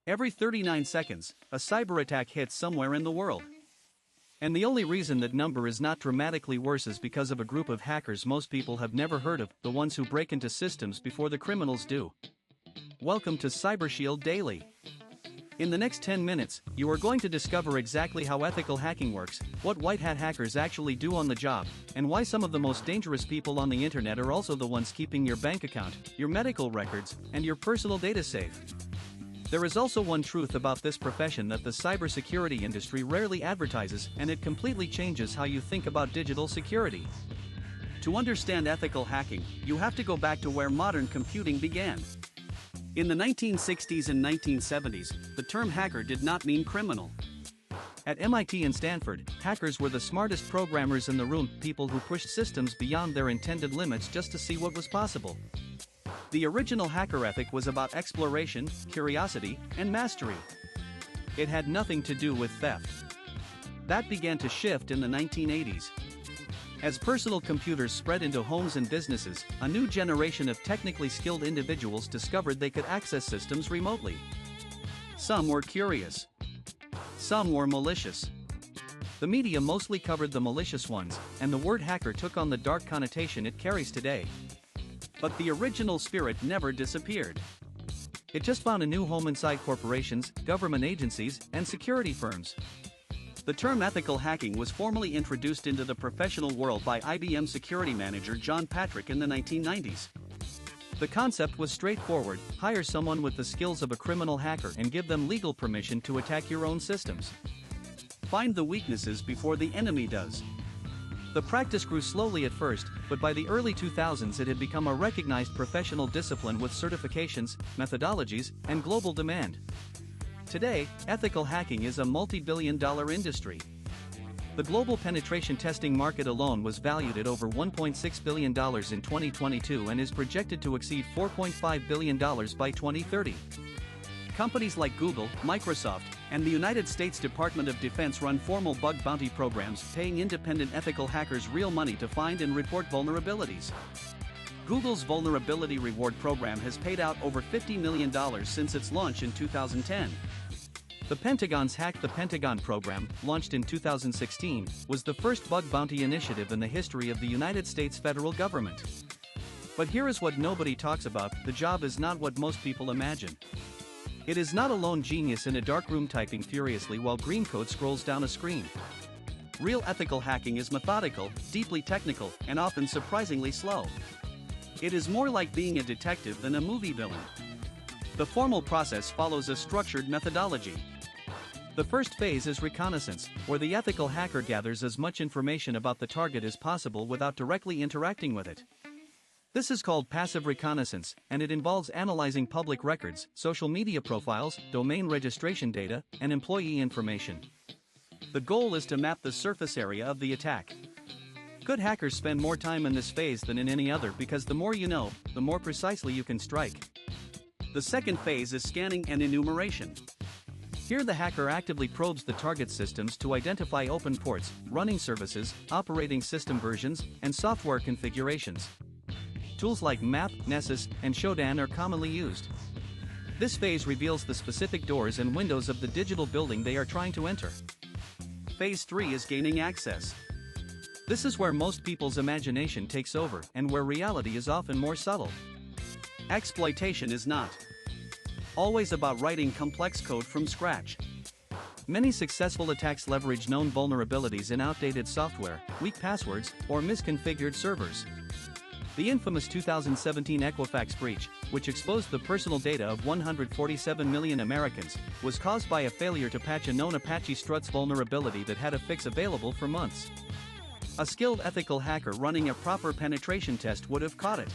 Every 39 seconds, a cyber attack hits somewhere in the world. And the only reason that number is not dramatically worse is because of a group of hackers most people have never heard of, the ones who break into systems before the criminals do. Welcome to CyberShield Daily. In the next 10 minutes, you are going to discover exactly how ethical hacking works, what white hat hackers actually do on the job, and why some of the most dangerous people on the internet are also the ones keeping your bank account, your medical records, and your personal data safe. There is also one truth about this profession that the cybersecurity industry rarely advertises, and it completely changes how you think about digital security. To understand ethical hacking, you have to go back to where modern computing began. In the 1960s and 1970s, the term hacker did not mean criminal. At MIT and Stanford, hackers were the smartest programmers in the room, people who pushed systems beyond their intended limits just to see what was possible. The original hacker ethic was about exploration, curiosity, and mastery. It had nothing to do with theft. That began to shift in the 1980s. As personal computers spread into homes and businesses, a new generation of technically skilled individuals discovered they could access systems remotely. Some were curious. Some were malicious. The media mostly covered the malicious ones, and the word hacker took on the dark connotation it carries today. But the original spirit never disappeared. It just found a new home inside corporations, government agencies, and security firms. The term ethical hacking was formally introduced into the professional world by IBM security manager John Patrick in the 1990s. The concept was straightforward: hire someone with the skills of a criminal hacker and give them legal permission to attack your own systems. Find the weaknesses before the enemy does. The practice grew slowly at first, but by the early 2000s it had become a recognized professional discipline with certifications, methodologies, and global demand. Today, ethical hacking is a multi-billion-dollar industry. The global penetration testing market alone was valued at over $1.6 billion in 2022 and is projected to exceed $4.5 billion by 2030. Companies like Google, Microsoft, and the United States Department of Defense run formal bug bounty programs, paying independent ethical hackers real money to find and report vulnerabilities. Google's Vulnerability Reward Program has paid out over $50 million since its launch in 2010. The Pentagon's Hack the Pentagon program, launched in 2016, was the first bug bounty initiative in the history of the United States federal government. But here is what nobody talks about: the job is not what most people imagine. It is not a lone genius in a dark room typing furiously while green code scrolls down a screen. Real ethical hacking is methodical, deeply technical, and often surprisingly slow. It is more like being a detective than a movie villain. The formal process follows a structured methodology. The first phase is reconnaissance, where the ethical hacker gathers as much information about the target as possible without directly interacting with it. This is called passive reconnaissance, and it involves analyzing public records, social media profiles, domain registration data, and employee information. The goal is to map the surface area of the attack. Good hackers spend more time in this phase than in any other because the more you know, the more precisely you can strike. The second phase is scanning and enumeration. Here the hacker actively probes the target systems to identify open ports, running services, operating system versions, and software configurations. Tools like MAP, Nessus, and Shodan are commonly used. This phase reveals the specific doors and windows of the digital building they are trying to enter. Phase 3 is gaining access. This is where most people's imagination takes over and where reality is often more subtle. Exploitation is not always about writing complex code from scratch. Many successful attacks leverage known vulnerabilities in outdated software, weak passwords, or misconfigured servers. The infamous 2017 Equifax breach, which exposed the personal data of 147 million Americans, was caused by a failure to patch a known Apache Struts vulnerability that had a fix available for months. A skilled ethical hacker running a proper penetration test would have caught it.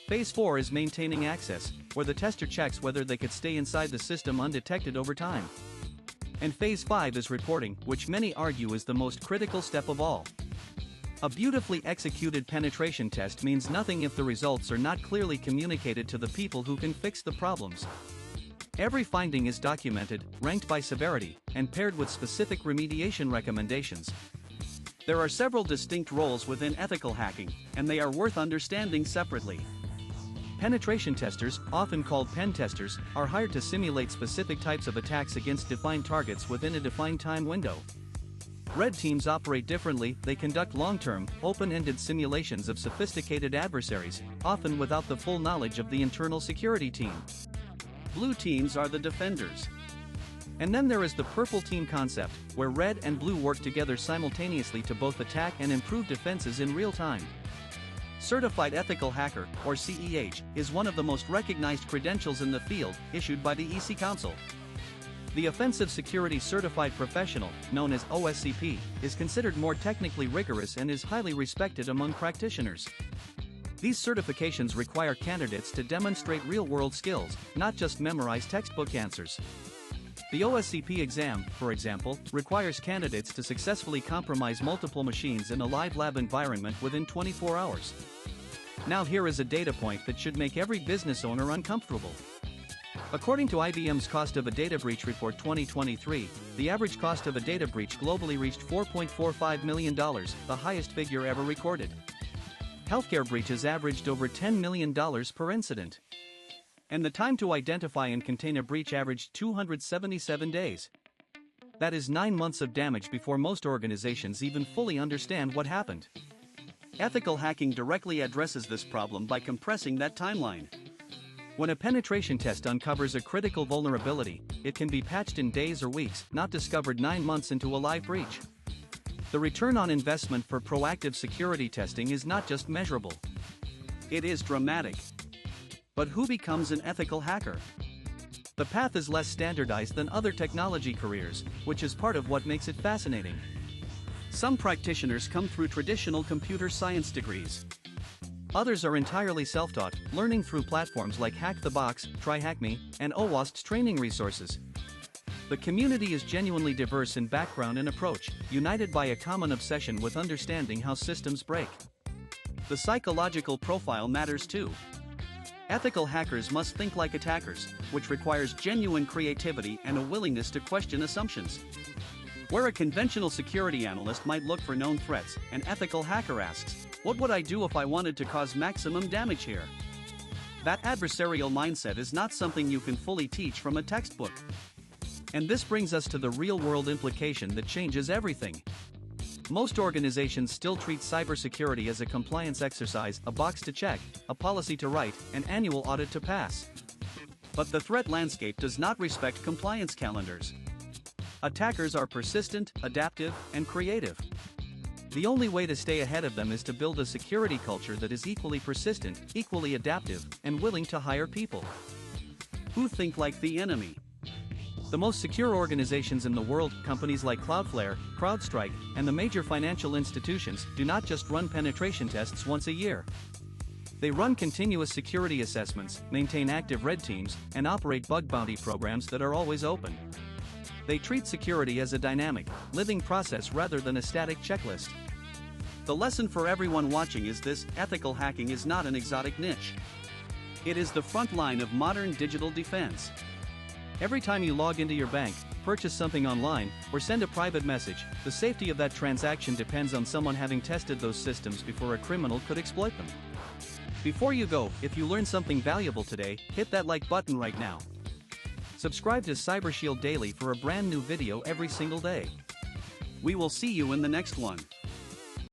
Phase 4 is maintaining access, where the tester checks whether they could stay inside the system undetected over time. And Phase 5 is reporting, which many argue is the most critical step of all. A beautifully executed penetration test means nothing if the results are not clearly communicated to the people who can fix the problems. Every finding is documented, ranked by severity, and paired with specific remediation recommendations. There are several distinct roles within ethical hacking, and they are worth understanding separately. Penetration testers, often called pen testers, are hired to simulate specific types of attacks against defined targets within a defined time window. Red teams operate differently. They conduct long-term, open-ended simulations of sophisticated adversaries, often without the full knowledge of the internal security team. Blue teams are the defenders. And then there is the purple team concept, where red and blue work together simultaneously to both attack and improve defenses in real time. Certified Ethical Hacker, or CEH, is one of the most recognized credentials in the field, issued by the EC Council. The Offensive Security Certified Professional, known as OSCP, is considered more technically rigorous and is highly respected among practitioners. These certifications require candidates to demonstrate real-world skills, not just memorize textbook answers. The OSCP exam, for example, requires candidates to successfully compromise multiple machines in a live lab environment within 24 hours. Now here is a data point that should make every business owner uncomfortable. According to IBM's Cost of a Data Breach Report 2023, the average cost of a data breach globally reached $4.45 million, the highest figure ever recorded. Healthcare breaches averaged over $10 million per incident. And the time to identify and contain a breach averaged 277 days. That is 9 months of damage before most organizations even fully understand what happened. Ethical hacking directly addresses this problem by compressing that timeline. When a penetration test uncovers a critical vulnerability, it can be patched in days or weeks, not discovered 9 months into a live breach. The return on investment for proactive security testing is not just measurable. It is dramatic. But who becomes an ethical hacker? The path is less standardized than other technology careers, which is part of what makes it fascinating. Some practitioners come through traditional computer science degrees. Others are entirely self-taught, learning through platforms like Hack the Box, Try Hack Me, and OWASP's training resources. The community is genuinely diverse in background and approach, united by a common obsession with understanding how systems break. The psychological profile matters too. Ethical hackers must think like attackers, which requires genuine creativity and a willingness to question assumptions. Where a conventional security analyst might look for known threats, an ethical hacker asks, "What would I do if I wanted to cause maximum damage here?" That adversarial mindset is not something you can fully teach from a textbook. And this brings us to the real-world implication that changes everything. Most organizations still treat cybersecurity as a compliance exercise, a box to check, a policy to write, an annual audit to pass. But the threat landscape does not respect compliance calendars. Attackers are persistent, adaptive, and creative. The only way to stay ahead of them is to build a security culture that is equally persistent, equally adaptive, and willing to hire people who think like the enemy. The most secure organizations in the world, companies like Cloudflare, CrowdStrike, and the major financial institutions, do not just run penetration tests once a year. They run continuous security assessments, maintain active red teams, and operate bug bounty programs that are always open. They treat security as a dynamic, living process rather than a static checklist. The lesson for everyone watching is this: ethical hacking is not an exotic niche. It is the front line of modern digital defense. Every time you log into your bank, purchase something online, or send a private message, the safety of that transaction depends on someone having tested those systems before a criminal could exploit them. Before you go, if you learned something valuable today, hit that like button right now. Subscribe to CyberShield Daily for a brand new video every single day. We will see you in the next one.